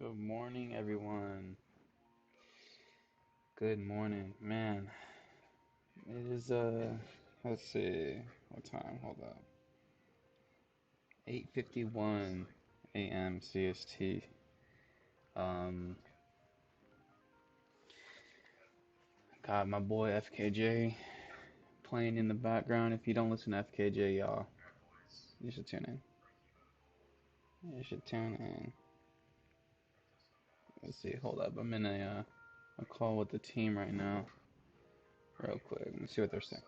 Good morning, everyone. Good morning, man. It is let's see, what time? Hold up. 8:51 a.m. CST. Um, got my boy FKJ playing in the background. If you don't listen to FKJ, y'all, you should tune in. You should tune in. Let's see, hold up. I'm in a call with the team right now, real quick. Let's see what they're saying.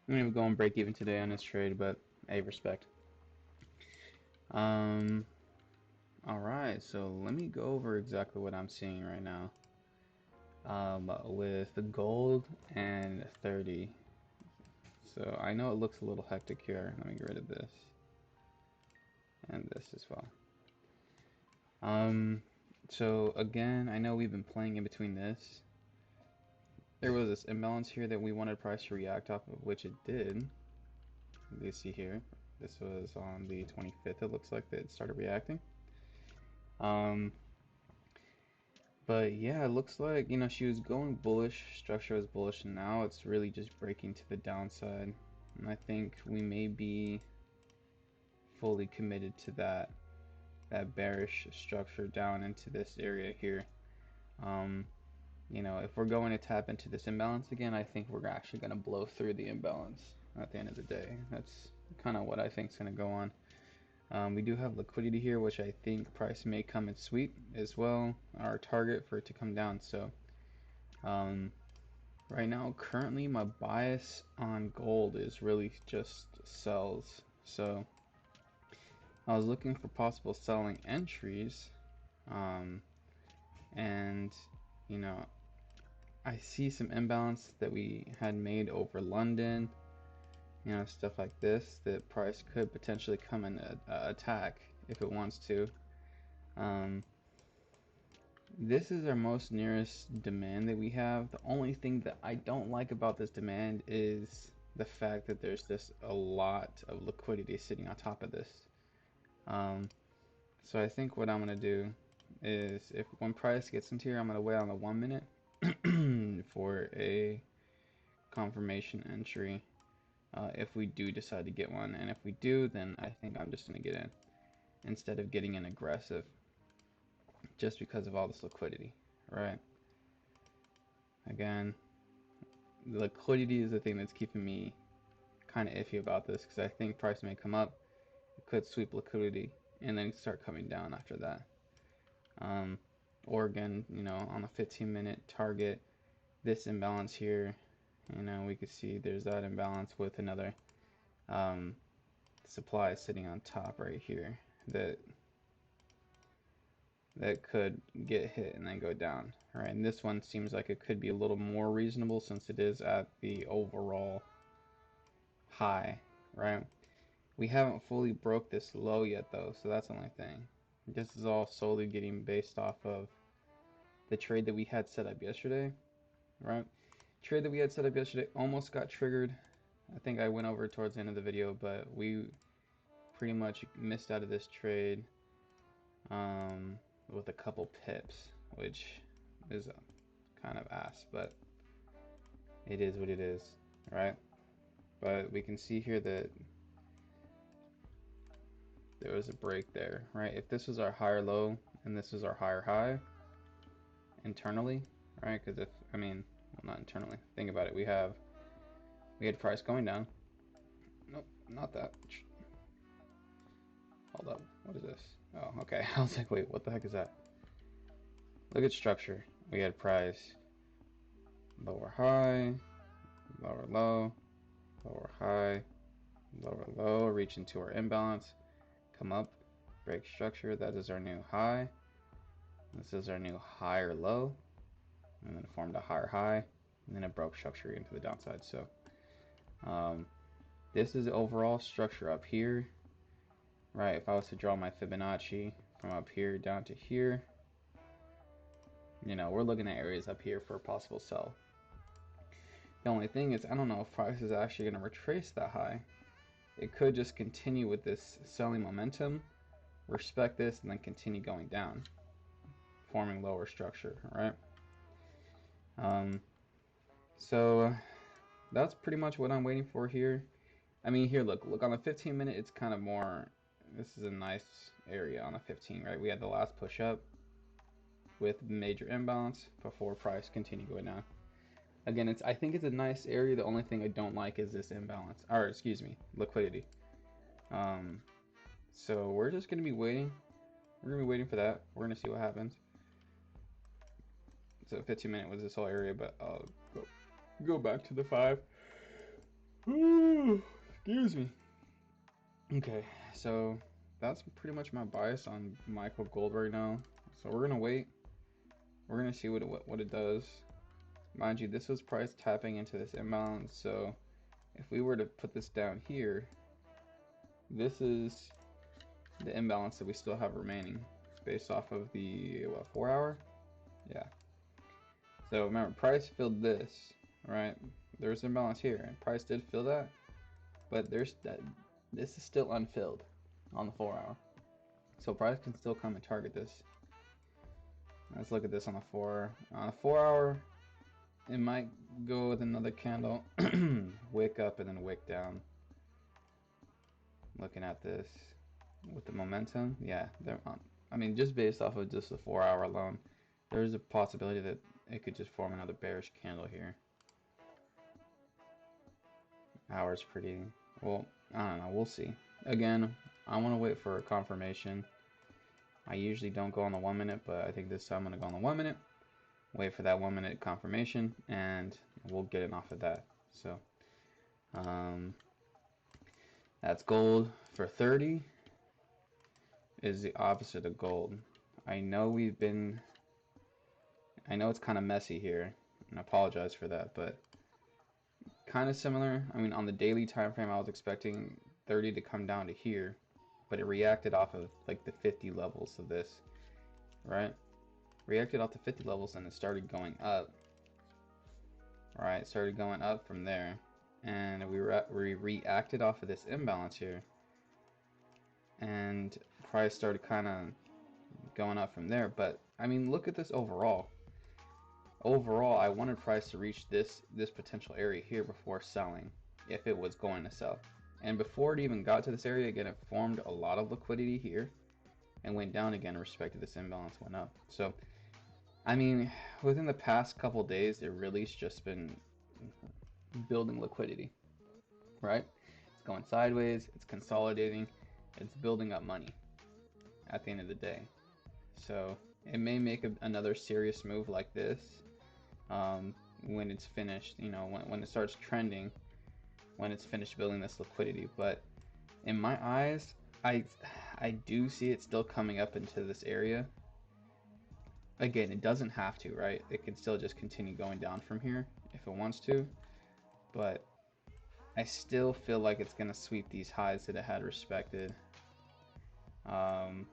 I'm gonna go and break even today on this trade, but hey, respect. Um, all right, so let me go over exactly what I'm seeing right now. With the gold and 30. So I know it looks a little hectic here. Let me get rid of this and this as well. Um, so again, I know we've been playing in between this. There was this imbalance here that we wanted price to react off of, which it did. You see here, this was on the 25th. It looks like that it started reacting. Um, But yeah, it looks like, she was going bullish, structure was bullish, and now it's really just breaking to the downside. And I think we may be fully committed to that bearish structure down into this area here. Um, if we're going to tap into this imbalance again, I think we're actually going to blow through the imbalance at the end of the day. That's kind of what I think is going to go on. We do have liquidity here, which I think price may come and sweep as well, our target for it to come down. So um, right now, currently, my bias on gold is really just sells. So I was looking for possible selling entries, um, and you know, I see some imbalance that we had made over London, stuff like this that price could potentially come and attack if it wants to. Um, this is our most nearest demand that we have. The only thing that I don't like about this demand is the fact that there's just a lot of liquidity sitting on top of this. Um, so I think what I'm gonna do is if when price gets into here, I'm gonna wait on the 1 minute for a confirmation entry if we do decide to get one. And if we do, then I think I'm just gonna get in instead of getting in aggressive just because of all this liquidity, right? Again, liquidity is the thing that's keeping me kind of iffy about this because I think price may come up, it could sweep liquidity, and then start coming down after that. Um, or again, on a 15-minute target, this imbalance here, we could see there's that imbalance with another um, supply sitting on top right here that could get hit and then go down. Right, and this one seems like it could be a little more reasonable since it is at the overall high, right? We haven't fully broke this low yet though, so that's the only thing. This is all solely getting based off of the trade that we had set up yesterday, right? Trade that we had set up yesterday almost got triggered. I think I went over it towards the end of the video, but we pretty much missed out of this trade with a couple pips, which is kind of ass, but it is what it is, right? But we can see here that there was a break there, right? If this was our higher low and this was our higher high internally, right? Because if, I mean, well, not internally, think about it. We had price going down. Nope, not that. Hold up, what is this? Oh, okay. I was like, wait, what the heck is that? Look at structure. We had price lower high, lower low, lower high, lower low, reach into our imbalance, come up, break structure. That is our new high. This is our new higher low, and then it formed a higher high, and then it broke structure into the downside. So um, this is the overall structure up here, right? If I was to draw my Fibonacci from up here down to here, You know, we're looking at areas up here for a possible sell. The only thing is, I don't know if price is actually going to retrace that high. It could just continue with this selling momentum, respect this, and then continue going down, forming lower structure, right? Um, so that's pretty much what I'm waiting for here. I mean, here, look on the 15 minute, it's kind of more. This is a nice area on the 15, right? We had the last push up with major imbalance before price continue going down. Again, I think it's a nice area. The only thing I don't like is this imbalance, or excuse me, liquidity. Um, so we're just gonna be waiting. We're gonna be waiting for that. We're gonna see what happens. So 15 minute was this whole area, but I'll go back to the 5. Excuse me. Okay, so that's pretty much my bias on Michael Gold right now. So we're gonna wait. We're gonna see what it does. Mind you, this was price tapping into this imbalance. So if we were to put this down here, this is the imbalance that we still have remaining based off of the 4 hour. Yeah. So remember, price filled this, right? There's imbalance here, and price did fill that, but there's that. This is still unfilled on the 4 hour. So price can still come and target this. Let's look at this on the 4. On the 4 hour, it might go with another candle, wick up and then wick down. Looking at this with the momentum, yeah, they're on. I mean, just based off of just the 4 hour alone, there's a possibility that it could just form another bearish candle here. Hour's pretty, well, I don't know, we'll see. Again, I want to wait for a confirmation. I usually don't go on the 1 minute, but I think this time I'm going to go on the 1 minute, wait for that 1 minute confirmation, and we'll get it off of that. So, that's gold for 30 is the opposite of gold. I know it's kind of messy here, and I apologize for that, but kind of similar. I mean, on the daily time frame, I was expecting 30 to come down to here, but it reacted off of like the 50 levels of this, right? Reacted off the 50 levels and it started going up, right? Started going up from there, and we reacted off of this imbalance here, and price started kind of going up from there. But I mean, look at this overall. Overall, I wanted price to reach this potential area here before selling, if it was going to sell. And before it even got to this area, again, it formed a lot of liquidity here and went down again in respect to this imbalance went up. So, I mean, within the past couple days, it really's just been building liquidity, right? It's going sideways, it's consolidating, it's building up money at the end of the day. So, it may make another serious move like this when it's finished, you know, when it starts trending, when it's finished building this liquidity. But in my eyes, I do see it still coming up into this area. Again, it doesn't have to, right? It can still just continue going down from here if it wants to, but I still feel like it's going to sweep these highs that it had respected. And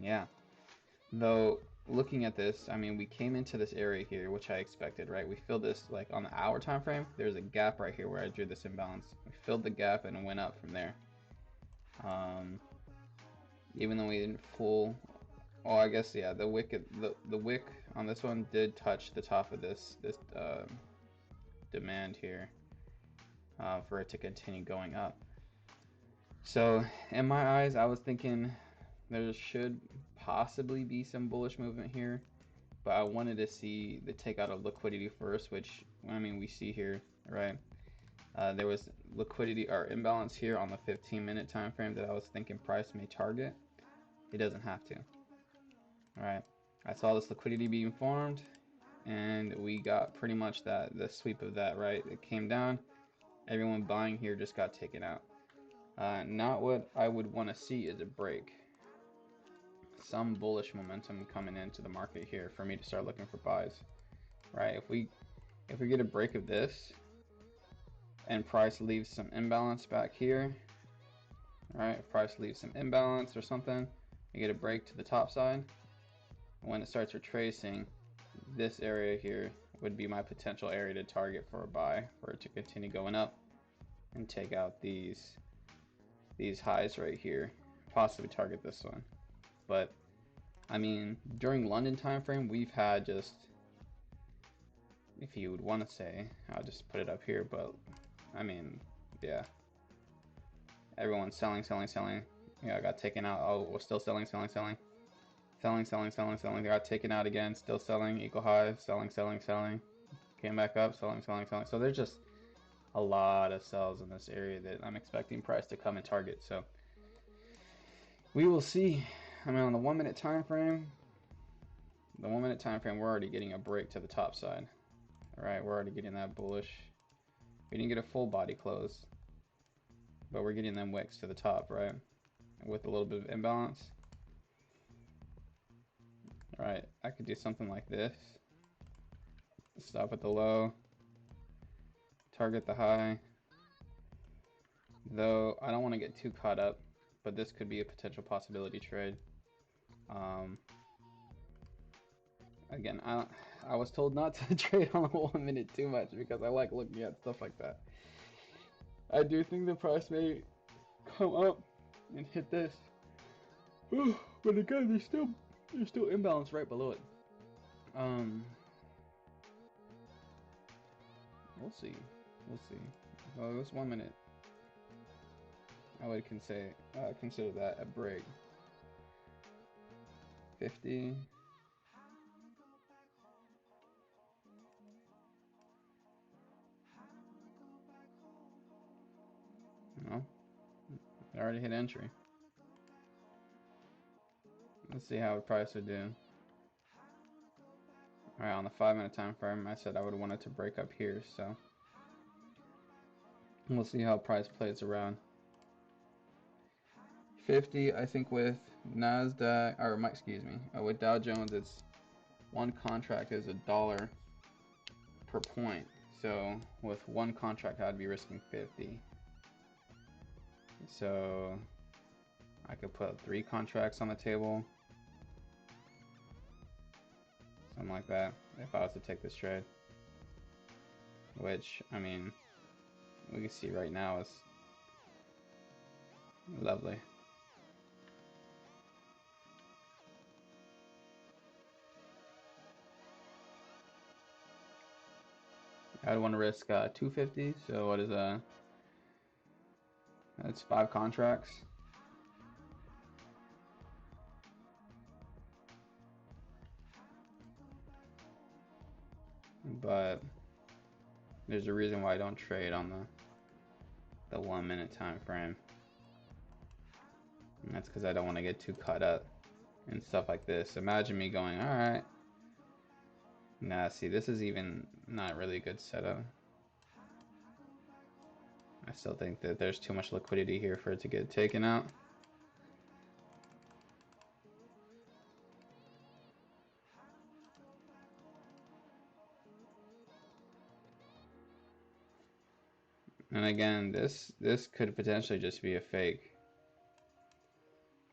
yeah, though looking at this, I mean, we came into this area here, which I expected, right? We filled this, like on the hour time frame, there's a gap right here where I drew this imbalance. We filled the gap and went up from there. Even though we didn't full, oh, I guess, yeah, the wick on this one did touch the top of this demand here for it to continue going up. So in my eyes, I was thinking there should possibly be some bullish movement here, but I wanted to see the takeout of liquidity first, which, I mean, we see here, right? There was liquidity or imbalance here on the 15-minute time frame that I was thinking price may target. It doesn't have to. All right, I saw this liquidity being formed, and we got pretty much the sweep of that, right? It came down, everyone buying here just got taken out. Not what I would want to see is a break. Some bullish momentum coming into the market here for me to start looking for buys, right? If we get a break of this and price leaves some imbalance back here, right? If price leaves some imbalance or something, we get a break to the top side, When it starts retracing, this area here would be my potential area to target for a buy, for it to continue going up and take out these highs right here, possibly target this one. But I mean, during London time frame, we've had just, if you would want to say, I'll just put it up here, but I mean, yeah, everyone's selling, selling, selling. Yeah, I got taken out. Oh, we're still selling, selling, selling. Selling, selling, selling, selling. They got taken out again, still selling, equal highs, selling, selling, selling. Came back up, selling, selling, selling. So there's just a lot of sells in this area that I'm expecting price to come and target. So we will see. I mean, on the 1 minute time frame, we're already getting a break to the top side. All right, we're already getting that bullish. We didn't get a full body close, but we're getting them wicks to the top, right? With a little bit of imbalance. All right, I could do something like this. Stop at the low, target the high. Though I don't want to get too caught up, but this could be a potential possibility trade. Again, I was told not to trade on the 1 minute too much because I like looking at stuff like that. I do think the price may come up and hit this, but again, there's still imbalance right below it. We'll see. Well, this 1 minute, I would consider that a break. 50. No, I already hit entry. Let's see how the price would do. Alright, on the 5 minute time frame, I said I would want it to break up here, so we'll see how price plays around. 50, I think with NASDAQ, or excuse me, with Dow Jones, it's one contract is $1 per point. So with one contract, I'd be risking 50. So I could put 3 contracts on the table, something like that, if I was to take this trade. Which, I mean, we can see right now is lovely. I'd want to risk 250. So what is that's 5 contracts. But there's a reason why I don't trade on the 1 minute time frame. And that's because I don't want to get too caught up in stuff like this. Imagine me going, all right. Nah, see, this is even not really a good setup. I still think that there's too much liquidity here for it to get taken out. And again, this could potentially just be a fake.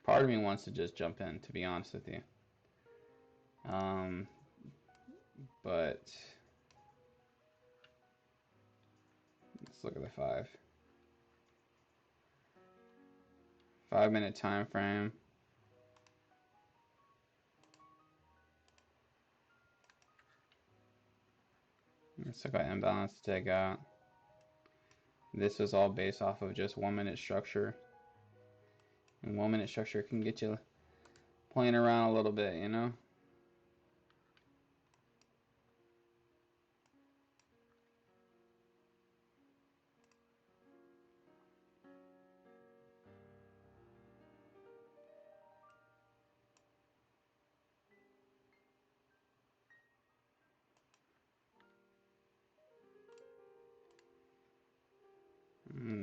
Part of me wants to just jump in, to be honest with you. But let's look at the 5 minute time frame. Let's look at imbalance to take out. This is all based off of just 1 minute structure. And 1 minute structure can get you playing around a little bit, you know?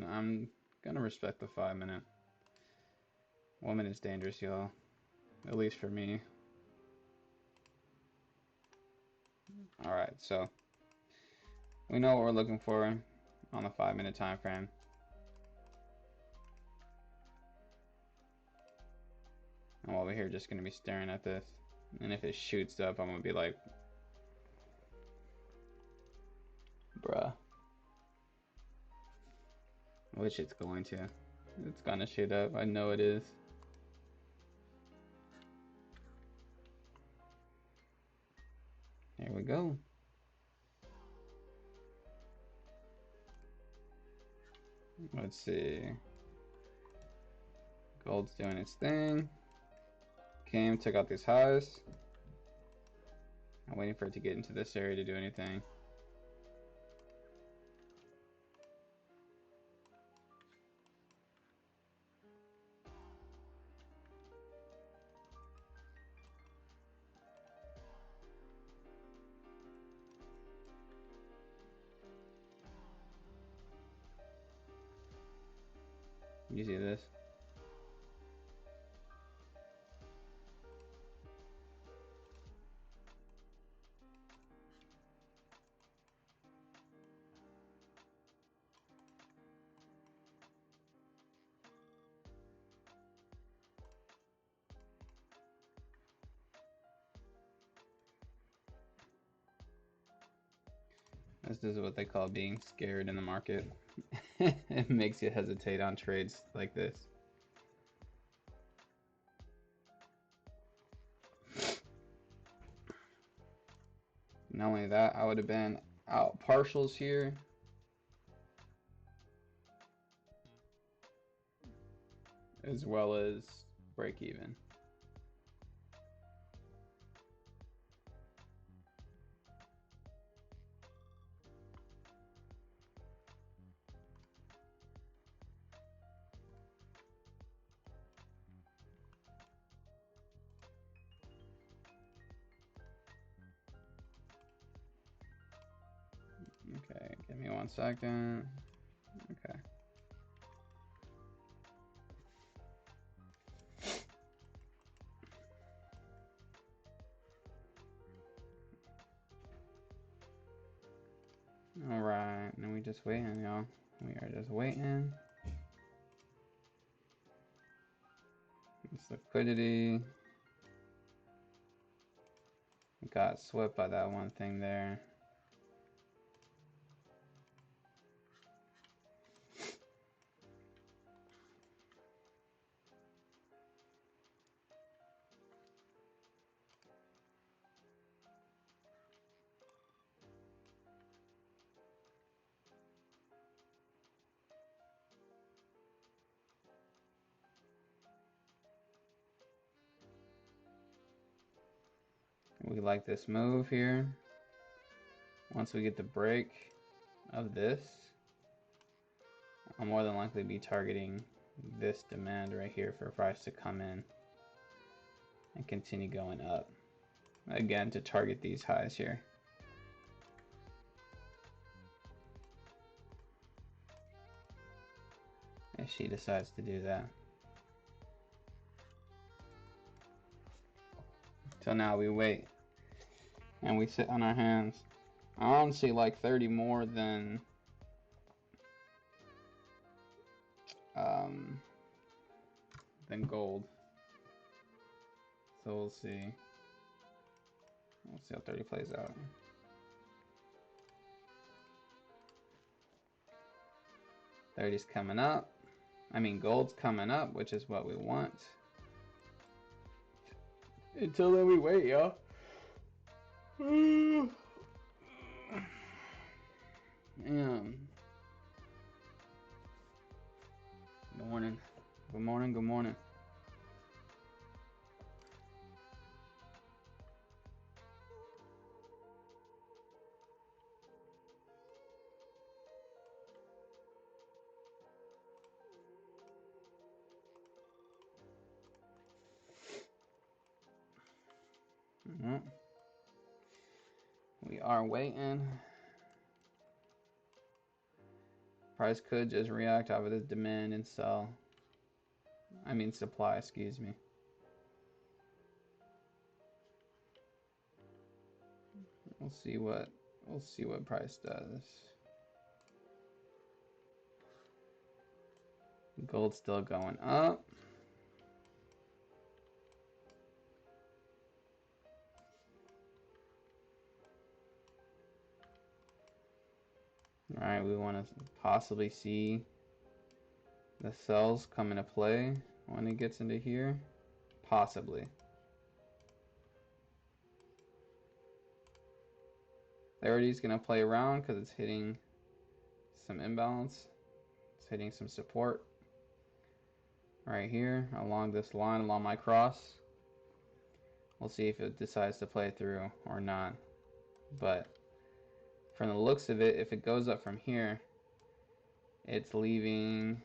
I'm gonna respect the 5 minute. 1 minute's dangerous, y'all. At least for me. Alright, so we know what we're looking for on the 5 minute time frame. And while we're here, just gonna be staring at this. And if it shoots up, I'm gonna be like, bruh. Which it's going to. It's gonna shoot up. I know it is. There we go. Let's see. Gold's doing its thing. Came, took out these highs. I'm waiting for it to get into this area to do anything. You see this? This is what they call being scared in the market. It makes you hesitate on trades like this. Not only that, I would have been out partials here. As well as break even. Okay, give me 1 second. Okay. Alright, now we just waiting, y'all. We are just waiting. This liquidity. Got swept by that one thing there. We like this move here. Once we get the break of this, I'll more than likely be targeting this demand right here for a price to come in and continue going up. Again, to target these highs here. If she decides to do that. So now we wait and we sit on our hands. I don't see like 30 more than gold. So we'll see. We'll see how 30 plays out. $30's coming up. I mean, gold's coming up, which is what we want. Until then, we wait, y'all. Damn. Good morning. Good morning. Good morning. We are waiting. Price could just react off of this demand and sell. I mean supply, excuse me. We'll see what price does. Gold's still going up. Alright, we want to possibly see the cells come into play when it gets into here. Possibly. Clarity's going to play around because it's hitting some imbalance. It's hitting some support right here along this line, along my cross. We'll see if it decides to play through or not. But from the looks of it, if it goes up from here, it's leaving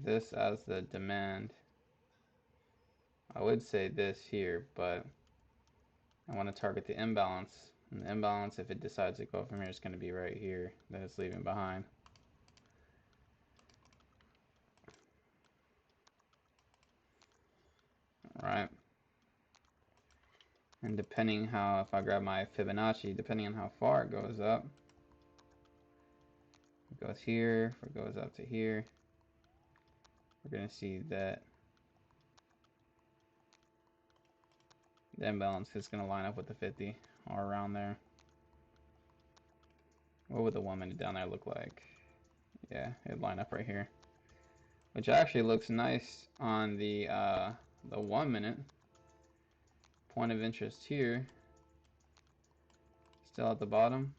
this as the demand. I would say this here, but I want to target the imbalance. And the imbalance, if it decides to go from here, is going to be right here that it's leaving behind. Alright. And depending how, if I grab my Fibonacci, depending on how far it goes up, it goes here, if it goes up to here, we're going to see that the imbalance is going to line up with the 50 or around there. What would the 1 minute down there look like? Yeah, it'd line up right here, which actually looks nice on the 1 minute. Point of interest here, still at the bottom.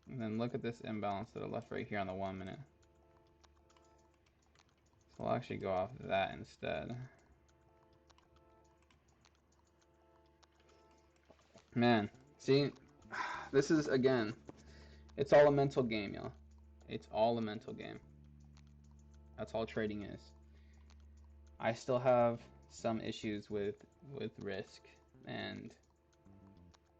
And then look at this imbalance to the left right here on the 1 minute. So I'll actually go off that instead. Man, see, this is, again, it's all a mental game, y'all. It's all a mental game. That's all trading is. I still have some issues with risk, and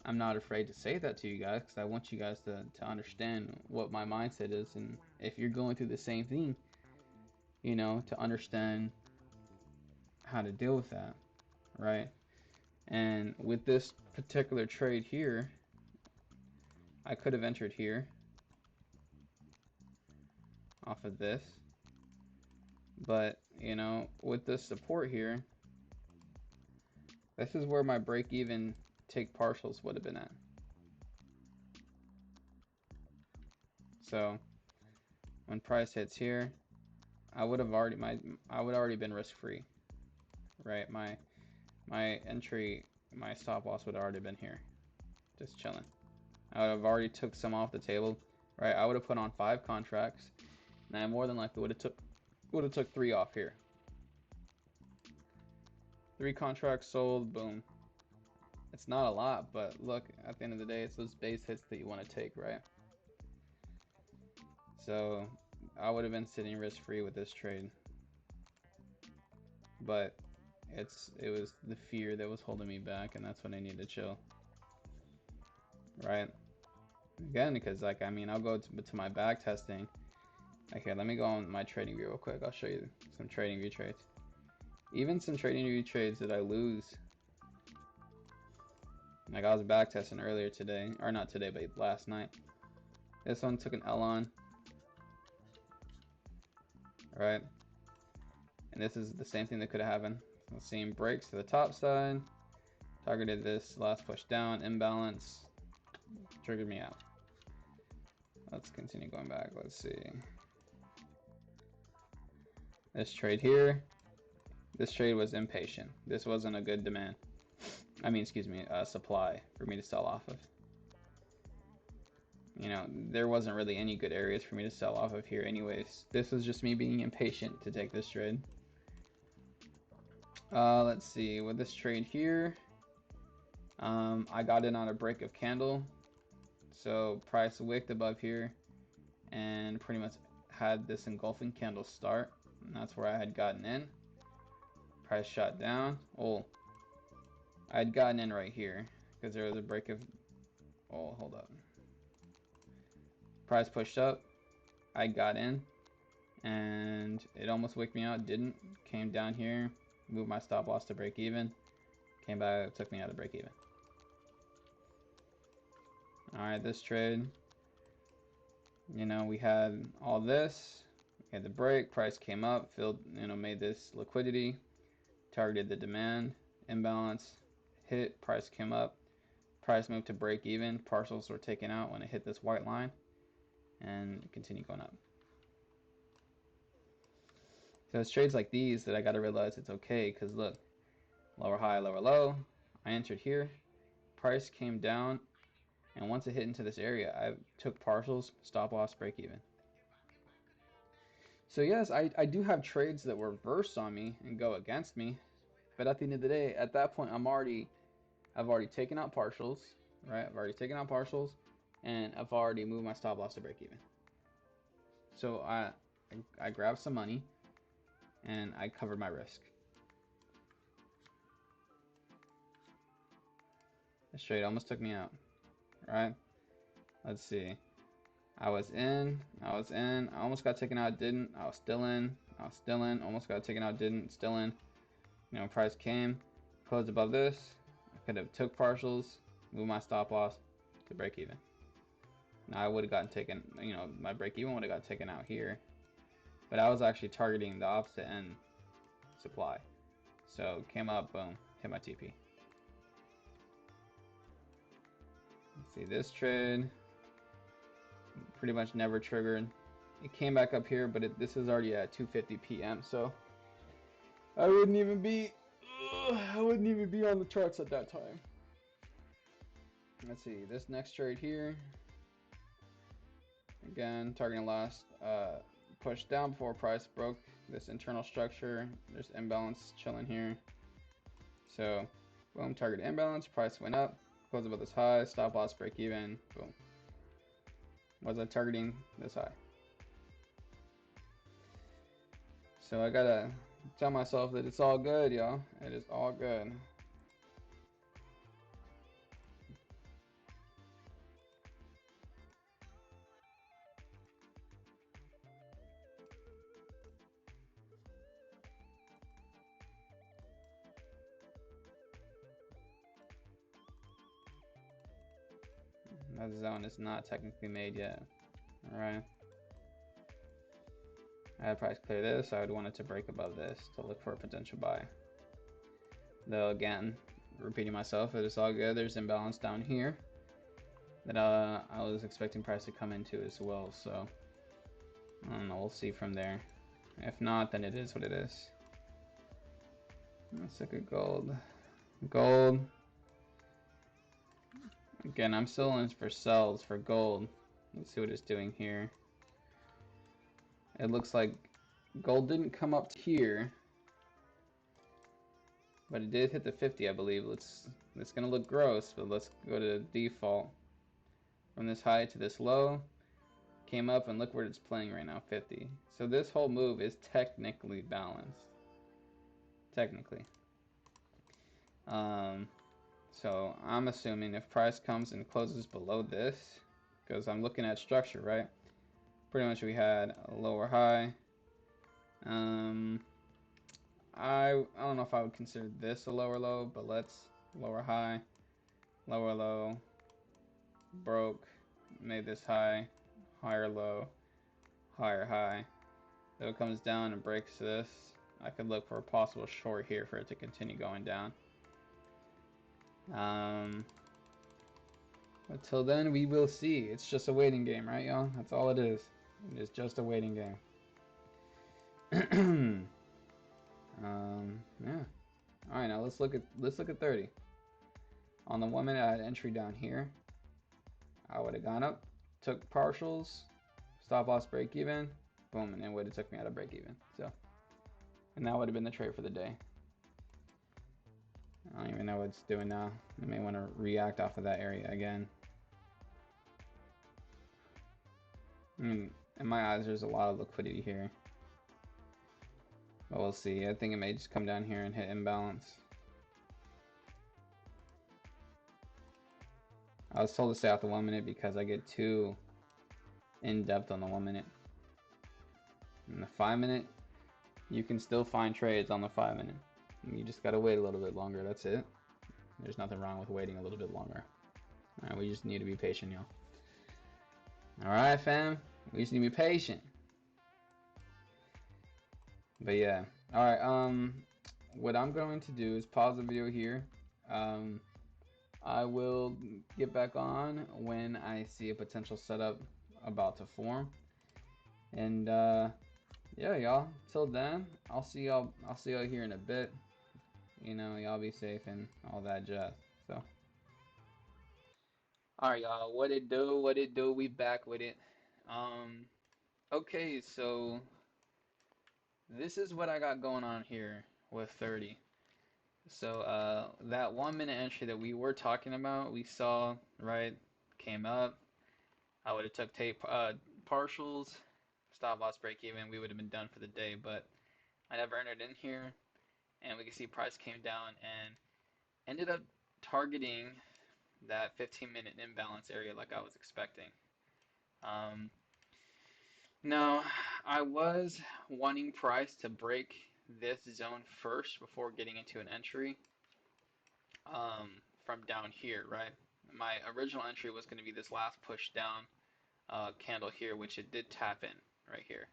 I'm not afraid to say that to you guys because I want you guys to understand what my mindset is, and if you're going through the same thing, you know, to understand how to deal with that, right? And with this particular trade here, I could have entered here off of this, but you know, with this support here, this is where my break even take partials would have been at. So when price hits here, I would have already been risk free, right? My entry, my stop loss would have already been here, just chilling. I would have already took some off the table, right? I would have put on 5 contracts, and I more than likely would have took 3 off here. 3 contracts sold, boom. It's not a lot, but look, at the end of the day, it's those base hits that you want to take, right? So I would have been sitting risk free with this trade, but it was the fear that was holding me back, and that's when I needed to chill, right? Again, because like, I mean, I'll go to my back testing. Okay, let me go on my trading view real quick. I'll show you some trading view trades. Even some trading view trades that I lose. Like I was back testing earlier today, or not today, but last night. This one took an L on, right? And this is the same thing that could have happened. Same breaks to the top side. Targeted this last push down, imbalance, triggered me out. Let's continue going back. Let's see. This trade here. This trade was impatient. This wasn't a good demand. I mean, excuse me, supply for me to sell off of. You know, there wasn't really any good areas for me to sell off of here anyways. This was just me being impatient to take this trade. Let's see, with this trade here, I got in on a break of candle. So price wicked above here and pretty much had this engulfing candle start. And that's where I had gotten in. Price shot down. Oh, I had gotten in right here because there was a break of, oh, hold up. Price pushed up. I got in and it almost wicked me out. Didn't. Came down here, moved my stop loss to break even. Came back, took me out of break even. Alright, this trade, you know, we had all this. We had the break, price came up, filled, you know, made this liquidity, targeted the demand, imbalance, hit, price came up, Price moved to break even. Partials were taken out when it hit this white line and continue going up. So it's trades like these that I got to realize it's okay, because look, lower high, lower low. I entered here. Price came down, and once it hit into this area, I took partials, stop loss, break even. So yes, I do have trades that were reversed on me and go against me, but at the end of the day, at that point, I've already taken out partials, right? I've already taken out partials, and I've already moved my stop loss to break even. So I grabbed some money, and I covered my risk. This trade almost took me out, right? Let's see. I was in, I almost got taken out, didn't, I was still in, almost got taken out, didn't, still in. You know, price came, closed above this. I could have took partials, moved my stop loss to break even. Now I would have gotten taken, you know, my break even would have got taken out here. But I was actually targeting the opposite end supply. So came up, boom, hit my TP. Let's see, this trade pretty much never triggered. It came back up here, but this is already at 2:50 p.m. So I wouldn't even be on the charts at that time. Let's see, this next trade here. Again, targeting last push down before price broke this internal structure. There's imbalance chilling here. So boom, target imbalance, price went up, close above this high, stop loss, break even, boom. Was I targeting this high? So I gotta tell myself that it's all good, y'all. It is all good. That zone is not technically made yet. Alright. I had price clear this. I would want it to break above this to look for a potential buy. Though again, repeating myself, it is all good. There's imbalance down here that I was expecting price to come into as well. So I don't know. We'll see from there. If not, then it is what it is. Let's look at gold. Gold. Again, I'm still in for sells for gold. Let's see what it's doing here. It looks like gold didn't come up to here, but it did hit the 50, I believe. It's gonna look gross, but let's go to default. From this high to this low, came up, and look where it's playing right now, 50. So this whole move is technically balanced. Technically. So I'm assuming if price comes and closes below this, because I'm looking at structure, right? Pretty much we had a lower high. I don't know if I would consider this a lower low, but let's lower high, lower low, broke, made this high, higher low, higher high. So it comes down and breaks this. I could look for a possible short here for it to continue going down. Until then, we will see. It's just a waiting game, right, y'all? That's all it is. It is just a waiting game. Yeah. All right, now let's look at 30. On the 1 minute, I had entry down here. I would have gone up, took partials, stop loss, break even, boom, and it would have took me out of break even. So, and that would have been the trade for the day. I don't even know what it's doing now. I may want to react off of that area again. I mean, in my eyes, there's a lot of liquidity here. But we'll see. I think it may just come down here and hit imbalance. I was told to stay off the 1 minute because I get too in-depth on the 1 minute. In the 5 minute, you can still find trades on the 5 minute. You just gotta wait a little bit longer, that's it. There's nothing wrong with waiting a little bit longer. Alright, we just need to be patient, y'all. Alright, fam. We just need to be patient. But yeah. Alright, what I'm going to do is pause the video here. I will get back on when I see a potential setup about to form. And yeah, y'all. Till then, I'll see y'all. I'll see y'all here in a bit. You know, y'all be safe and all that jazz. So, all right, y'all. What it do? What it do? We back with it. Um, okay, so this is what I got going on here with 30. So, that 1 minute entry that we were talking about, we saw, right, came up. I would have took tape partials, stop loss break even. We would have been done for the day, but I never entered in here, and we can see price came down and ended up targeting that 15-minute imbalance area like I was expecting. Um, Now, I was wanting price to break this zone first before getting into an entry from down here, right? My original entry was going to be this last push down candle here, which it did tap in right here.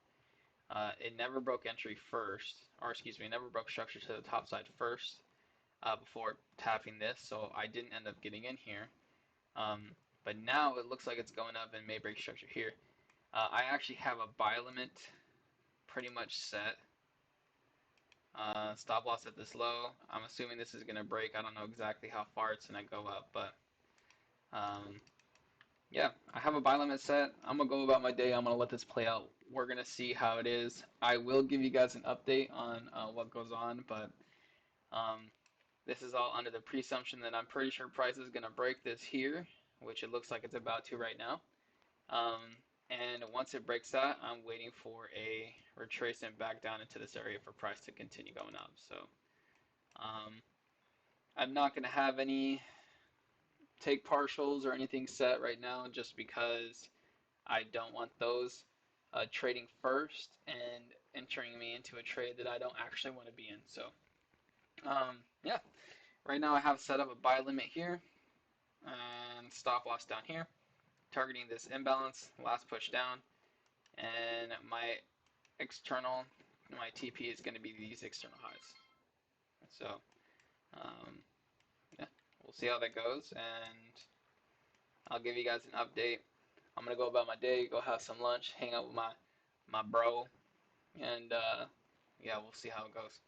It never broke entry first, or excuse me, it never broke structure to the top side first before tapping this, so I didn't end up getting in here. Um, but now it looks like it's going up and may break structure here. I actually have a buy limit pretty much set. Stop loss at this low. I'm assuming this is going to break. I don't know exactly how far it's going to go up, but um, yeah, I have a buy limit set. I'm going to go about my day. I'm going to let this play out. We're going to see how it is. I will give you guys an update on what goes on, but um, this is all under the presumption that I'm pretty sure price is going to break this here, which it looks like it's about to right now. And once it breaks that, I'm waiting for a retracement back down into this area for price to continue going up. So um, I'm not going to have any take partials or anything set right now just because I don't want those trading first and entering me into a trade that I don't actually want to be in. So yeah, right now I have set up a buy limit here and stop loss down here, targeting this imbalance, last push down, and my external, my TP is going to be these external highs. So um, yeah, we'll see how that goes, and I'll give you guys an update. I'm gonna go about my day, go have some lunch, hang out with my bro, and yeah, we'll see how it goes.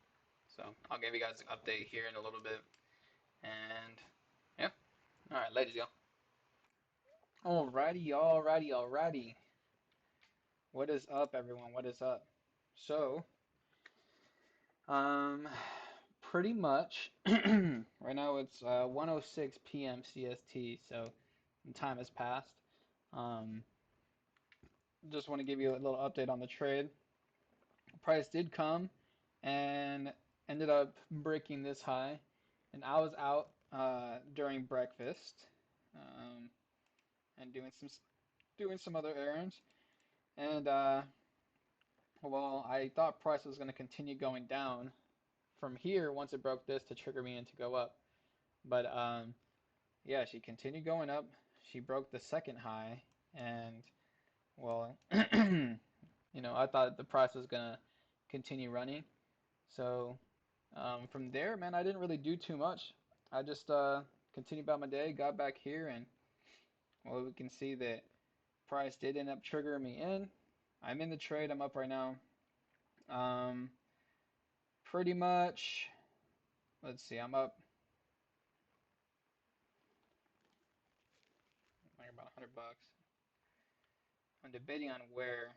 So I'll give you guys an update here in a little bit, and yeah, all right, ladies, go. Alrighty, alrighty, alrighty. What is up, everyone? What is up? So, um, pretty much right now it's 1:06 p.m. CST, so time has passed. Um, just want to give you a little update on the trade. Price did come and ended up breaking this high, and I was out during breakfast um, and doing some other errands, and well, I thought price was going to continue going down from here once it broke this to trigger me in to go up, but yeah, she continued going up. She broke the second high, and well, I thought the price was gonna continue running. So from there, man, I didn't really do too much. I just continued about my day, got back here, and well, we can see that price did end up triggering me in. I'm in the trade. I'm up right now. Um, Pretty much. Let's see. I'm up like about $100. I'm debating on where.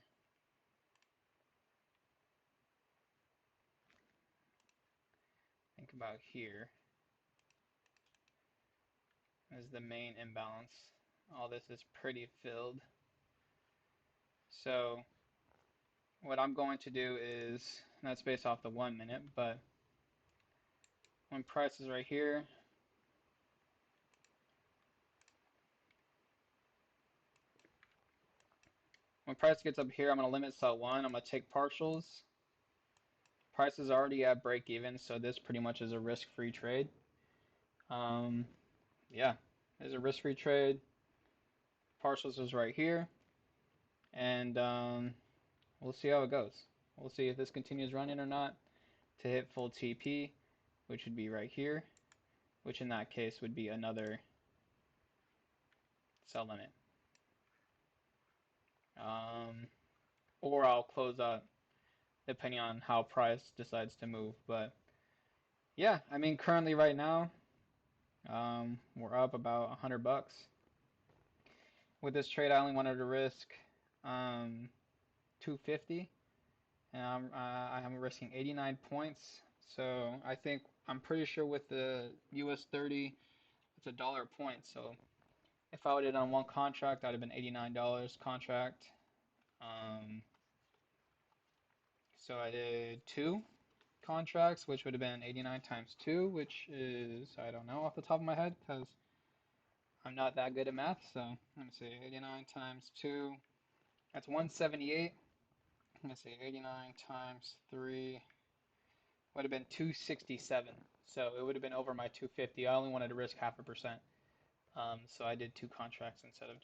Think about here is the main imbalance. All this is pretty filled. So what I'm going to do is, that's based off the 1 minute, but when price is right here, when price gets up here, I'm going to limit sell one. I'm going to take partials. Price is already at break even, so this pretty much is a risk-free trade. Um, yeah, it's a risk-free trade. Partials is right here, and we'll see how it goes. We'll see if this continues running or not to hit full TP, which would be right here, which in that case would be another sell limit. Or I'll close out depending on how price decides to move. But yeah, I mean, currently right now, we're up about $100. With this trade, I only wanted to risk 250, and I'm risking 89 points. So I'm pretty sure with the US 30, it's $1 a point. So if I would have done one contract, I'd have been $89 contract. So I did two contracts, which would have been 89 times 2, which is, I don't know off the top of my head because I'm not that good at math. So let me see, 89 times 2, that's 178. Let me see, 89 times 3 would have been 267. So it would have been over my 250. I only wanted to risk 0.5%. So I did two contracts instead of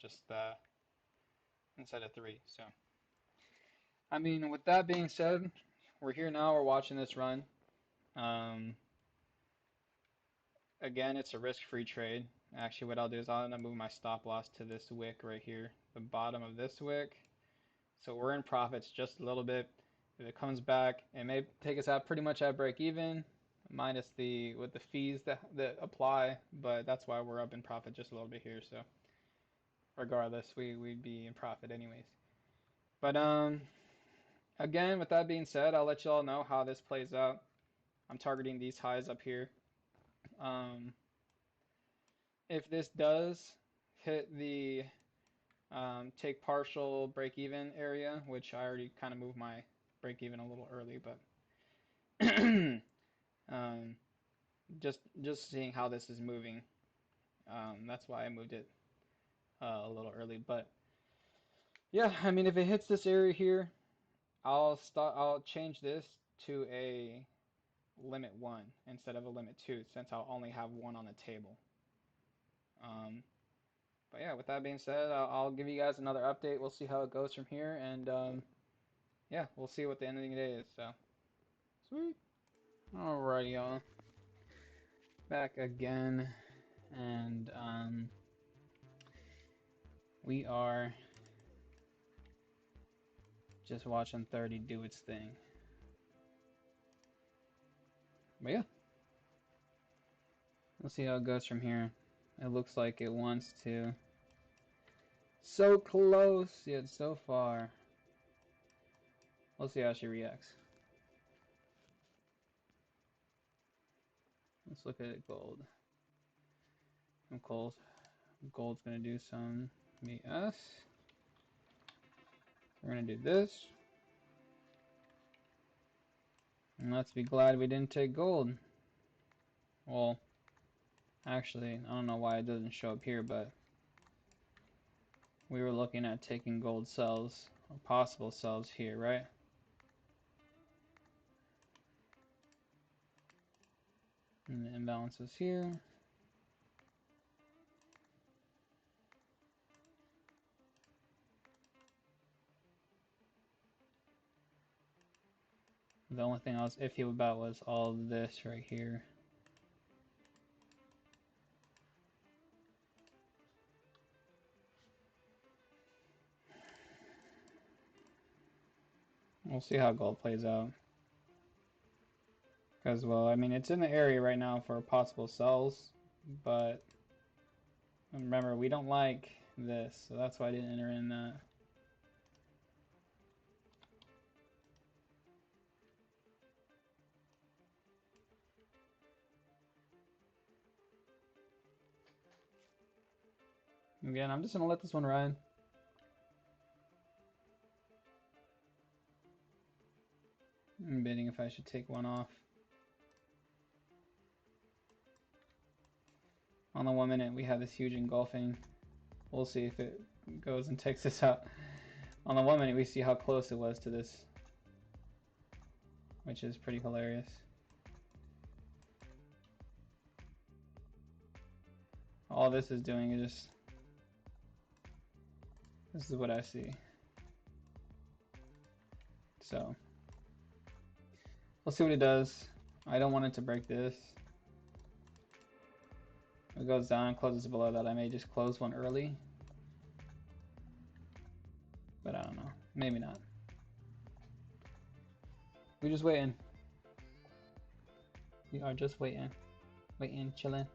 three. So I mean, with that being said, we're here now. We're watching this run. Um, Again, it's a risk-free trade. Actually, what I'll do is I'll end up moving my stop loss to this wick right here, the bottom of this wick. So we're in profits just a little bit. If it comes back, it may take us out pretty much at break even, minus with the fees that apply, but that's why we're up in profit just a little bit here. So regardless, we'd be in profit anyways. But again, with that being said, I'll let you all know how this plays out. I'm targeting these highs up here. If this does hit the take partial break even area, which I already kind of moved my break even a little early, but um, just seeing how this is moving, that's why I moved it a little early. But yeah, I mean, if it hits this area here, I'll change this to a limit 1 instead of a limit 2, since I'll only have one on the table. But yeah, with that being said, I'll give you guys another update. We'll see how it goes from here, and yeah, we'll see what the end of the day is. So sweet. Alrighty, y'all, back again, and we are just watching 30 do its thing. But yeah, we'll see how it goes from here. It looks like it wants to. So close, yet so far. We'll see how she reacts. Let's look at gold. Gold's gonna do some BS. We're gonna do this. And let's be glad we didn't take gold. Well, actually, I don't know why it doesn't show up here, but we were looking at taking gold sells, or possible sells here, right? And the imbalance is here. The only thing I was iffy about was all this right here. We'll see how gold plays out. Because, well, I mean, it's in the area right now for possible sells, but remember, we don't like this, so that's why I didn't enter in that. Again, I'm just going to let this one ride. I'm debating if I should take one off. On the 1 minute, we have this huge engulfing. We'll see if it goes and takes us out. On the 1 minute, we see how close it was to this, which is pretty hilarious. All this is doing is just, this is what I see. So, we'll see what it does. I don't want it to break this. If it goes down, closes below that, I may just close one early. but I don't know. Maybe not. We're just waiting. We are just waiting. Waiting, chilling.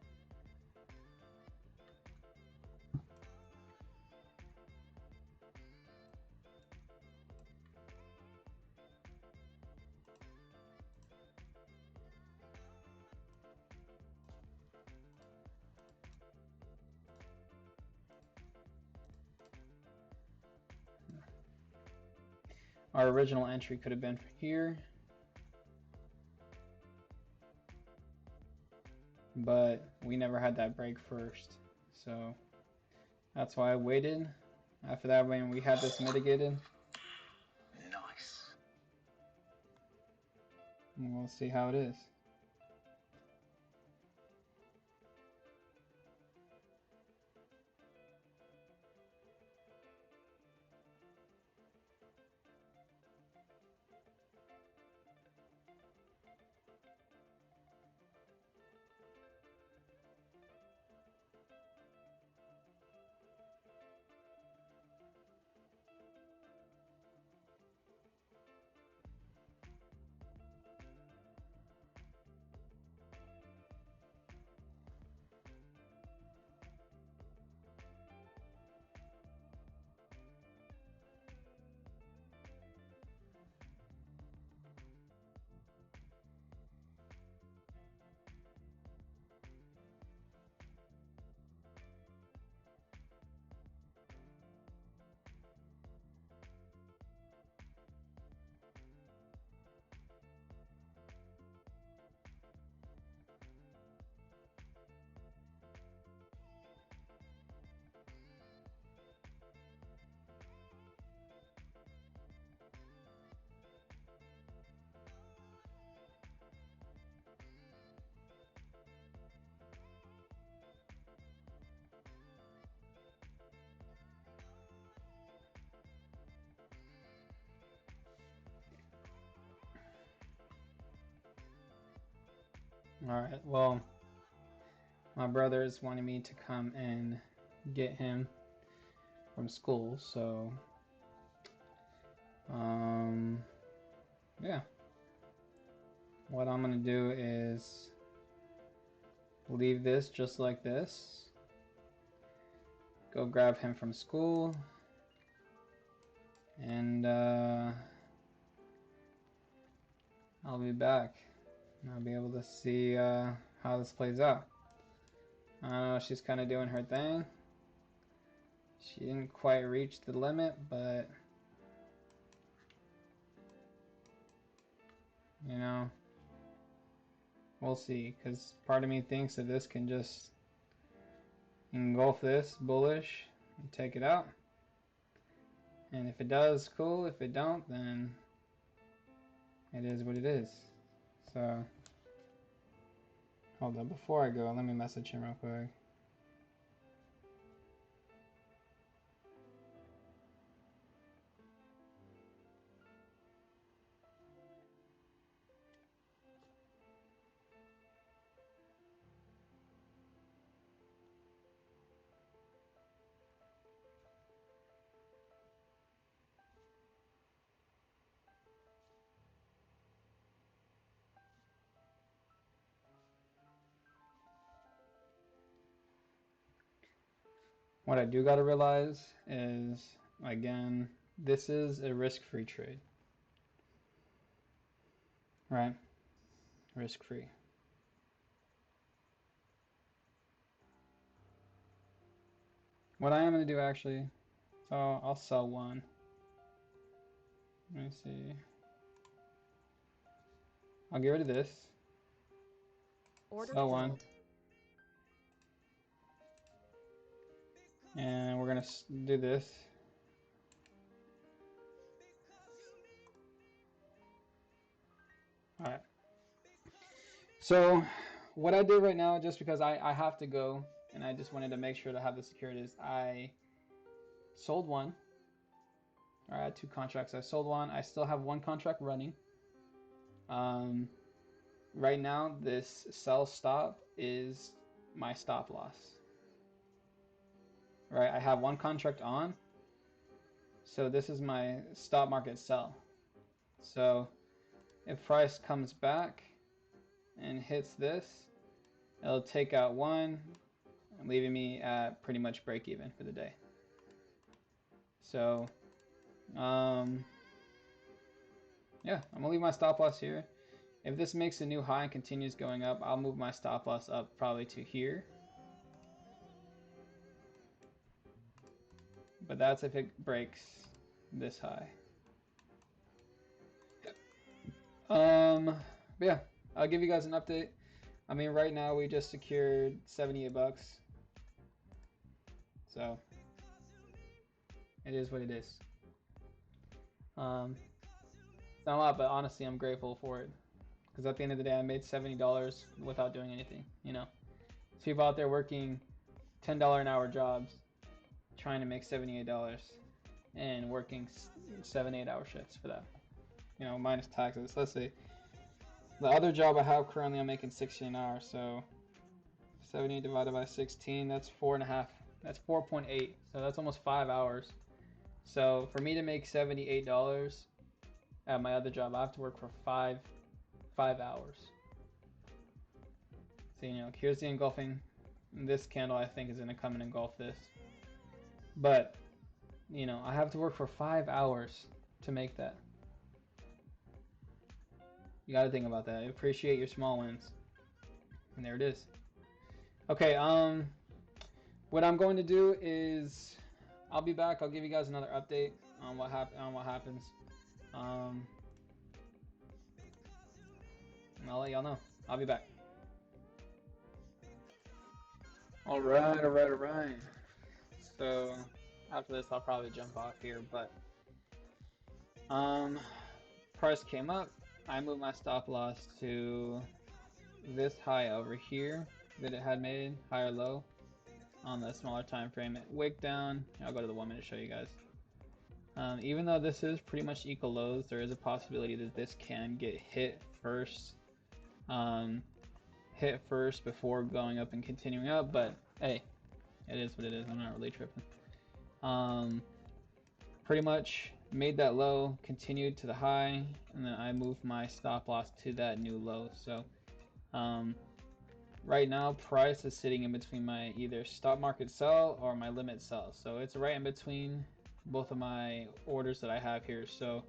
Our original entry could have been here, but we never had that break first, so that's why I waited. After that, when we had this mitigated, Nice. we'll see how it is. Alright, well, my brother is wanting me to come and get him from school, so yeah. What I'm gonna do is leave this just like this, go grab him from school, and I'll be back. And I'll be able to see how this plays out. I don't know, she's kind of doing her thing. She didn't quite reach the limit, but you know, we'll see. Because part of me thinks that this can just engulf this bullish and take it out. And if it does, cool. If it don't, then it is what it is. So, hold on. Before I go, let me message him real quick. What I do gotta realize is, again, this is a risk-free trade, right? Risk-free. What I am gonna do actually, so I'll sell one. Let me see. I'll get rid of this. Order Sell one. filled. And we're gonna do this. All right. So what I did right now, just because I have to go, and I just wanted to make sure to have the securities, I sold one. All right, I had 2 contracts. I sold one. I still have 1 contract running. Right now, this sell stop is my stop loss. Right, I have 1 contract on, So this is my stop market sell. So if price comes back and hits this, it'll take out one, leaving me at pretty much break even for the day. So, yeah, I'm gonna leave my stop loss here. If this makes a new high and continues going up, I'll move my stop loss up probably to here. But that's if it breaks this high. But yeah, I'll give you guys an update. I mean, right now we just secured 78 bucks. So it is what it is. It's not a lot, but honestly, I'm grateful for it. Because at the end of the day, I made $70 without doing anything, you know. There's people out there working $10 an hour jobs, trying to make $78 and working 7-8 hour shifts for that, you know, minus taxes. Let's see, the other job I have currently, I'm making 16 an hour, so 70 divided by 16, that's 4.5, that's 4.8, so that's almost 5 hours. So for me to make $78 at my other job, I have to work for five hours. So, you know, here's the engulfing. This candle, I think, is going to come and engulf this. But, you know, I have to work for 5 hours to make that. You got to think about that. Appreciate your small wins. And there it is. Okay, what I'm going to do is I'll be back. I'll give you guys another update on what happens. And I'll let y'all know. I'll be back. All right. So after this, I'll probably jump off here, but price came up. I moved my stop loss to this high over here that it had made, high or low, on the smaller time frame. It wicked down. I'll go to the 1 minute to show you guys. Even though this is pretty much equal lows, there is a possibility that this can get hit first. Hit first before going up and continuing up, but hey, it is what it is. I'm not really tripping. Pretty much made that low, continued to the high, and then I moved my stop loss to that new low. So right now price is sitting in between my either stop market sell or my limit sell. So it's right in between both of my orders that I have here. So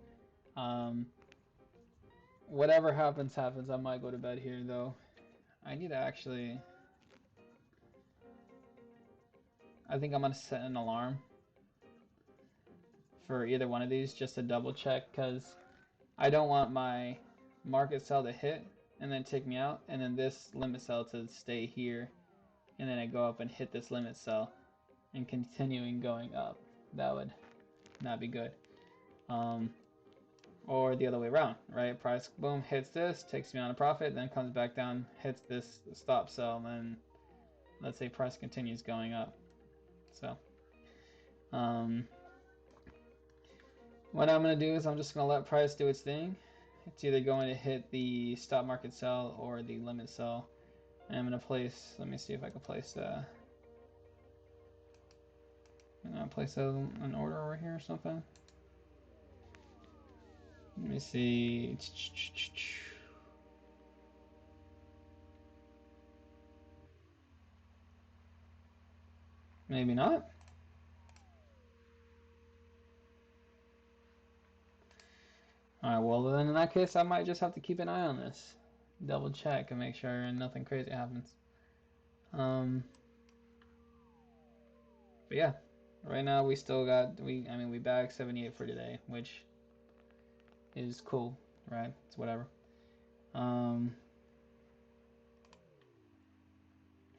whatever happens. I might go to bed here though. I need to actually, I think I'm gonna set an alarm for either one of these just to double check, because I don't want my market sell to hit and then take me out, and then this limit sell to stay here, and then I go up and hit this limit sell and continuing going up. That would not be good. Or the other way around, right? Price boom hits this, takes me on a profit, then comes back down, hits this stop sell, and then let's say price continues going up. So what I'm going to do is I'm just going to let price do its thing. It's either going to hit the stop market sell or the limit sell. And I'm going to place, let me see if I can place I'm going to place an order over here or something. Let me see. Maybe not. Alright, well then in that case I might just have to keep an eye on this. Double check and make sure nothing crazy happens. But yeah, right now we still got, we bagged 78 for today, which is cool, right? It's whatever.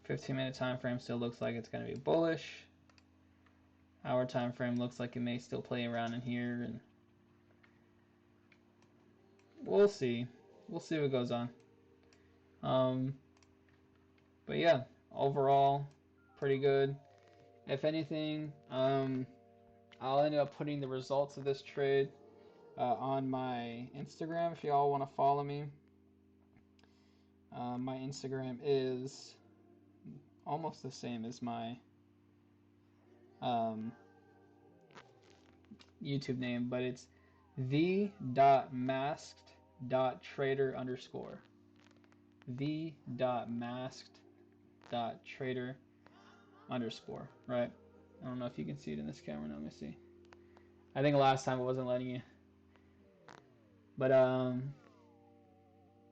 15-minute time frame still looks like it's going to be bullish. Hour time frame looks like it may still play around in here, and we'll see. We'll see what goes on. But yeah, overall, pretty good. If anything, I'll end up putting the results of this trade on my Instagram if y'all want to follow me. My Instagram is almost the same as my YouTube name, but it's the.masked.trader underscore. The.masked.trader underscore, right? I don't know if you can see it in this camera. Let me see. I think last time it wasn't letting you. But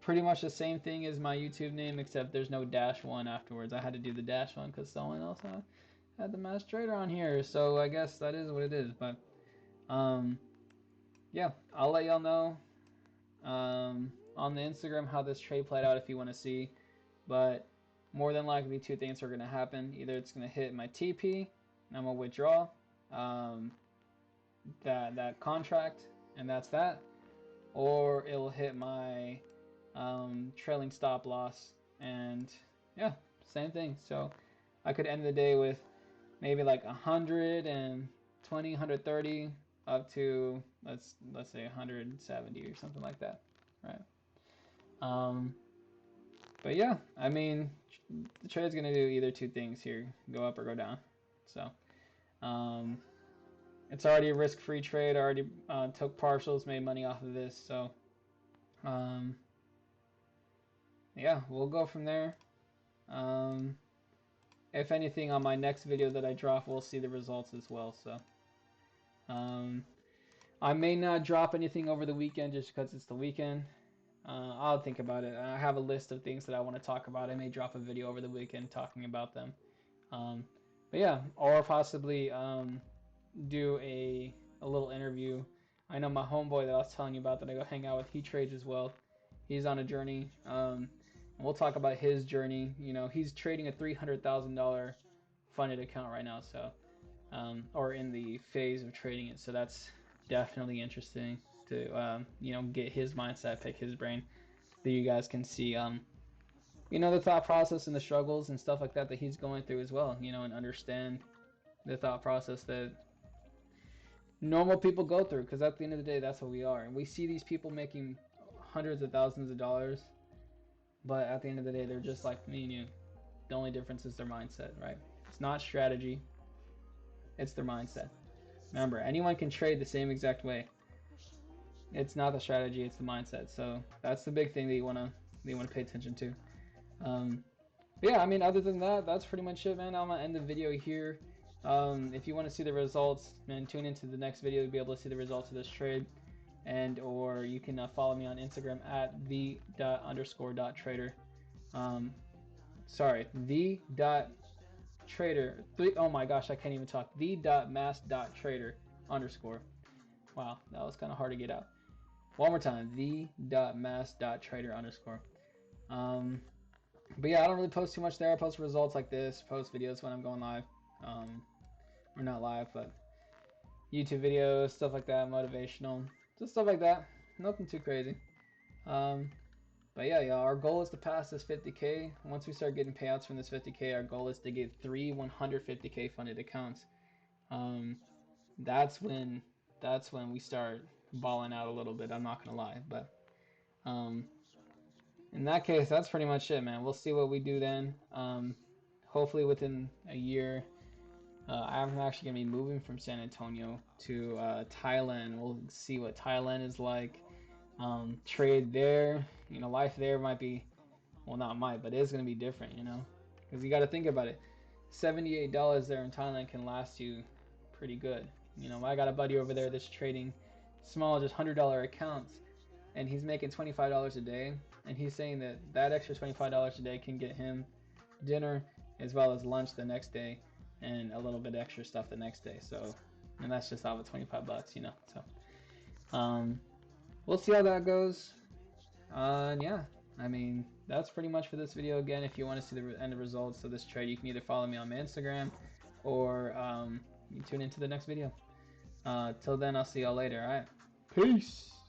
pretty much the same thing as my YouTube name, except there's no -1 afterwards. I had to do the -1 because someone else had the masked trader on here, so I guess that is what it is. But yeah, I'll let y'all know on the Instagram how this trade played out if you want to see. But more than likely, two things are going to happen. Either it's going to hit my TP, and I'm going to withdraw that contract, and that's that. Or it'll hit my trailing stop loss, and yeah, same thing. So I could end the day with maybe like 120, 130 up to let's say 170 or something like that, right? But yeah, I mean, the trade's gonna do either two things here: go up or go down. So it's already a risk-free trade. I already took partials, made money off of this. So yeah, we'll go from there. If anything, on my next video that I drop, we'll see the results as well. So I may not drop anything over the weekend just because it's the weekend. I'll think about it. I have a list of things that I want to talk about. I may drop a video over the weekend talking about them. But yeah, or possibly do a little interview. I know my homeboy that I was telling you about that I go hang out with, he trades as well. He's on a journey. And we'll talk about his journey. You know, he's trading a $300,000 funded account right now, so or in the phase of trading it. So that's definitely interesting to you know, get his mindset, pick his brain, so you guys can see you know, the thought process and the struggles and stuff like that that he's going through as well. You know, and understand the thought process that normal people go through, because at the end of the day, that's what we are. And we see these people making hundreds of thousands of dollars, but at the end of the day, they're just like me and you. The only difference is their mindset, right? It's not strategy, it's their mindset. Remember, anyone can trade the same exact way. It's not the strategy, it's the mindset. So that's the big thing that you wanna pay attention to. Yeah, I mean, other than that, that's pretty much it, man. I'm gonna end the video here. If you want to see the results, man, tune into the next video to be able to see the results of this trade, and or you can follow me on Instagram at the._trader. Sorry, the.trader. Oh my gosh, I can't even talk. The.mask.trader _. Wow, that was kind of hard to get out. One more time, the.mask.trader _. But yeah, I don't really post too much there. I post results like this, post videos when I'm going live. Or not live, but YouTube videos, stuff like that, motivational, just stuff like that. Nothing too crazy. But yeah, our goal is to pass this 50K. Once we start getting payouts from this 50K, our goal is to get 3 150K funded accounts. That's when we start balling out a little bit. I'm not gonna lie, but in that case, that's pretty much it, man. We'll see what we do then. Hopefully within a year. I'm actually going to be moving from San Antonio to Thailand. We'll see what Thailand is like. Trade there, you know, life there might be, well, not might, but is going to be different, you know, because you got to think about it. $78 there in Thailand can last you pretty good. You know, I got a buddy over there that's trading small, just $100 accounts, and he's making $25 a day, and he's saying that that extra $25 a day can get him dinner as well as lunch the next day, and a little bit extra stuff the next day. So, and that's just off of 25 bucks, you know. So, we'll see how that goes. And yeah, I mean, that's pretty much for this video. Again, if you want to see the end results of this trade, you can either follow me on my Instagram or you tune into the next video. Till then, I'll see y'all later. All right, peace.